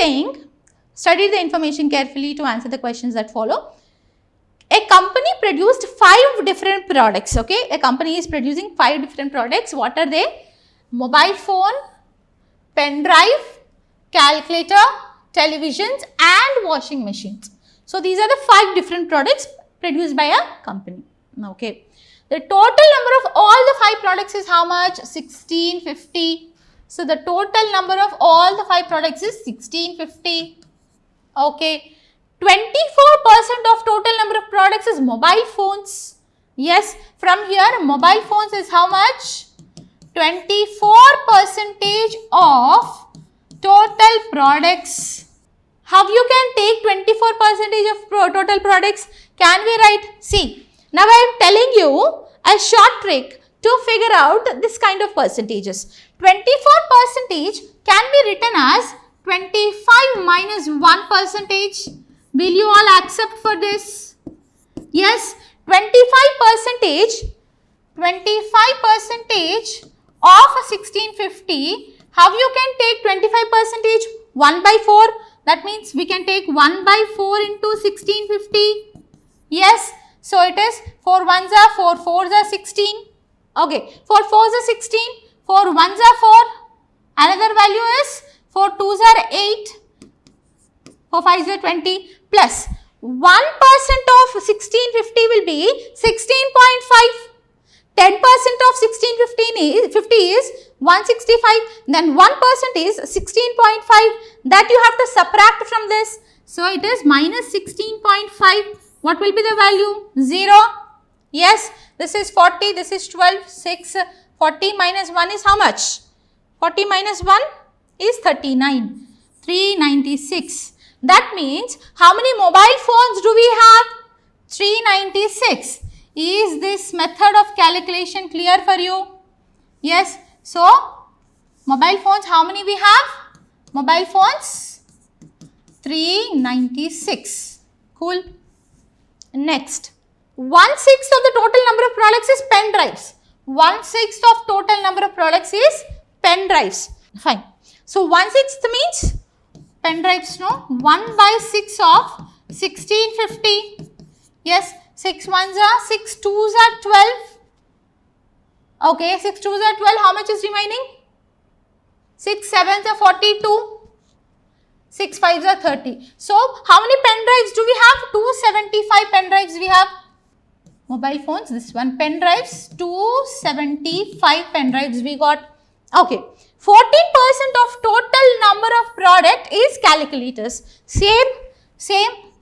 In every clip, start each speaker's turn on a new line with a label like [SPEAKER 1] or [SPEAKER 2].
[SPEAKER 1] saying, study the information carefully to answer the questions that follow. A company produced 5 different products, okay? A company is producing 5 different products. What are they? Mobile phone, pen drive, calculator, televisions and washing machines. So, these are the 5 different products produced by a company, okay? The total number of all the 5 products is how much? 1650. So, the total number of all the 5 products is 1650, okay? 24% of total number of products is mobile phones. Yes, from here mobile phones is how much? 24% of total products. How you can take 24% of total products? Can we write? See, now I am telling you a short trick to figure out this kind of percentages. 24% can be written as 25 minus 1%. Will you all accept for this? Yes, 25% of 1650. How you can take 25%? 1 by 4. That means we can take 1 by 4 into 1650. Yes, so it is 4 ones are 4, 4s are 16. Okay, 4 4s are 16, 4 ones are 4. Another value is 4 2s are 8, 4 5s are 20 plus 1% of 1650 will be 16.5. 10% of 1650 is 165, then 1% is 16.5, that you have to subtract from this. So, it is minus 16.5. What will be the value? 0. Yes, this is 40, this is 12, 6, 40 minus 1 is how much? 40 minus 1 is 39, 396. That means, how many mobile phones do we have? 396. Is this method of calculation clear for you? Yes. So, mobile phones, how many we have? Mobile phones, 396. Cool. Next, 1/6 of the total number of products is pen drives. 1/6 of total number of products is pen drives. Fine. So, 1/6 means pen drives, no? 1/6 of 1650. Yes. 6 ones are 6 twos are 12. Okay, 6 twos are 12. How much is remaining? 6 sevens are 42. 6 fives are 30. So, how many pen drives do we have? 275 pen drives we have. Mobile phones, this one. Pen drives, 275 pen drives we got. Okay. 14% of total number of product is calculators. Same.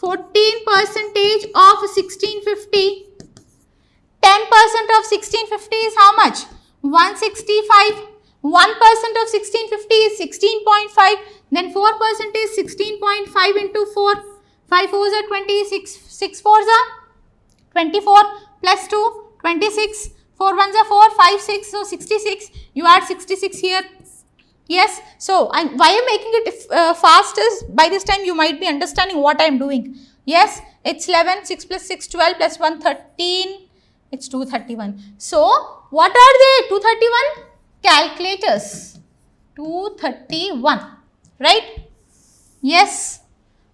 [SPEAKER 1] 14% of 1650. 10% of 1650 is how much? 165. 1% of 1650 is 16.5. Then 4% is 16.5 into 4. 5 4s are 26. 6 4s are 24 plus 2, 26. 4 1s are 4, 5 6. So, 66. You add 66 here. Yes. So, why I am making it fast is, by this time you might be understanding what I am doing. Yes, it's 11, 6 plus 6, 12 plus 1, 13. It's 231. So, what are they? 231? Calculators. 231. Right? Yes.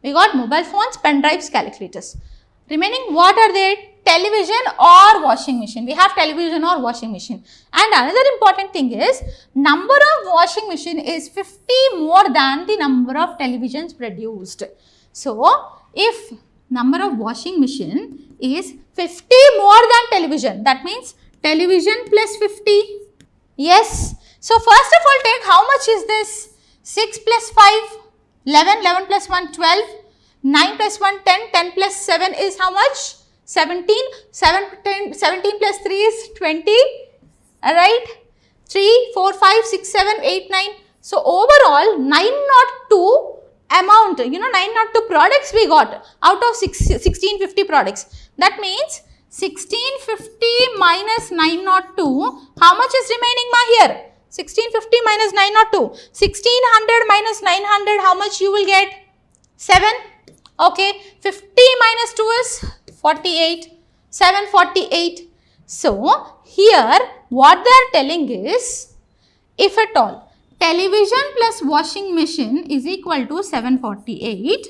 [SPEAKER 1] We got mobile phones, pen drives, calculators. Remaining, what are they? Television or washing machine. We have television or washing machine. And another important thing is, number of washing machine is 50 more than the number of televisions produced. So, if number of washing machine is 50 more than television, that means television plus 50. Yes. So, first of all, take how much is this? 6 plus 5, 11, 11 plus 1, 12, 9 plus 1, 10, 10 plus 7 is how much? 17, 17 plus 3 is 20, alright, 3, 4, 5, 6, 7, 8, 9. So, overall 902 amount, 902 products we got out of 1650 products. That means 1650 minus 902, how much is remaining here? 1650 minus 902, 1600 minus 900, how much you will get? 7. Okay, 50 minus 2 is 48, 748. So, here what they are telling is, if at all television plus washing machine is equal to 748.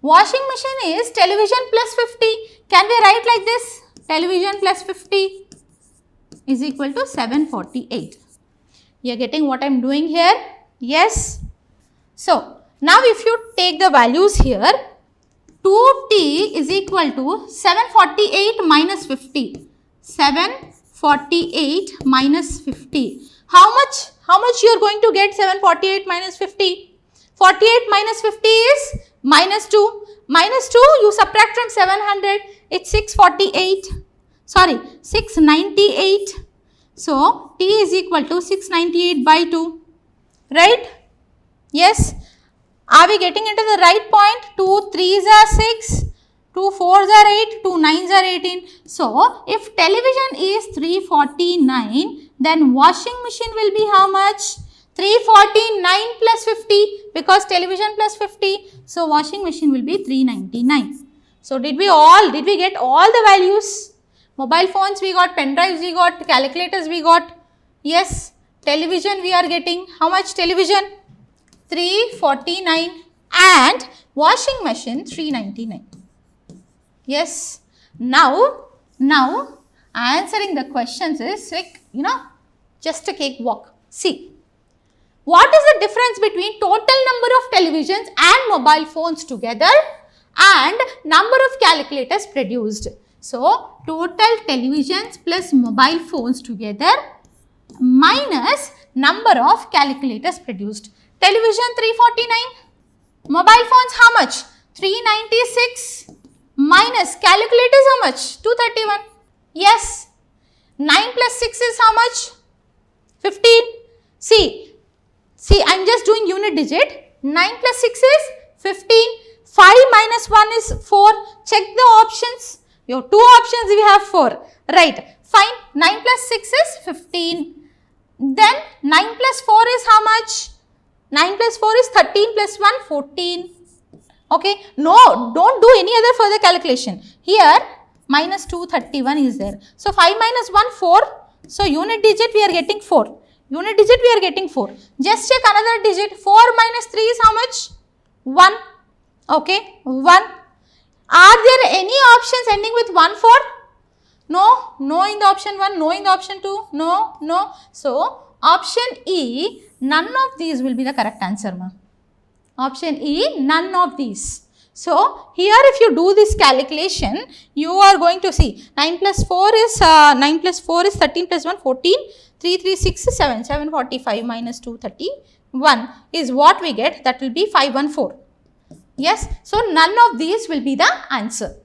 [SPEAKER 1] Washing machine is television plus 50. Can we write like this? Television plus 50 is equal to 748. You are getting what I am doing here? Yes. So, now if you take the values here, 2t is equal to 748 minus 50. 748 minus 50. How much you are going to get 748 minus 50? 48 minus 50 is minus 2. Minus 2 you subtract from 700. It's 648. Sorry, 698. So, t is equal to 698 by 2. Right? Yes. Are we getting into the right point? 2 3s are 6, 2 4s are 8, 2 9s are 18. So, if television is 349, then washing machine will be how much? 349 plus 50, because television plus 50. So, washing machine will be 399. So, did we get all the values? Mobile phones we got, pen drives we got, calculators we got. Yes, television we are getting. How much television? 349 and washing machine 399. Yes. Now answering the questions is like, just a cakewalk. See, what is the difference between total number of televisions and mobile phones together and number of calculators produced? So, total televisions plus mobile phones together minus number of calculators produced. Television 349, mobile phones how much? 396 minus calculators how much? 231. Yes. 9 plus 6 is how much? 15. See, I am just doing unit digit. 9 plus 6 is 15. 5 minus 1 is 4. Check the options. Your two options we have 4. Right. Fine. 9 plus 6 is 15. Then 9 plus 4 is how much? 9 plus 4 is 13 plus 1, 14. Okay. No, don't do any other further calculation. Here, minus 231 is there. So, 5 minus 1, 4. So, unit digit we are getting 4. Unit digit we are getting 4. Just check another digit. 4 minus 3 is how much? 1. Okay. 1. Are there any options ending with 1, 4? No. No in the option 1. No in the option 2. No. No. So, option E, none of these will be the correct answer, ma. Option E, none of these. So, here if you do this calculation, you are going to see 9 plus 4 is 13 plus 1, 14, 3, 3, 6 is 7, 745 minus 231 is what we get, that will be 514. Yes, so none of these will be the answer.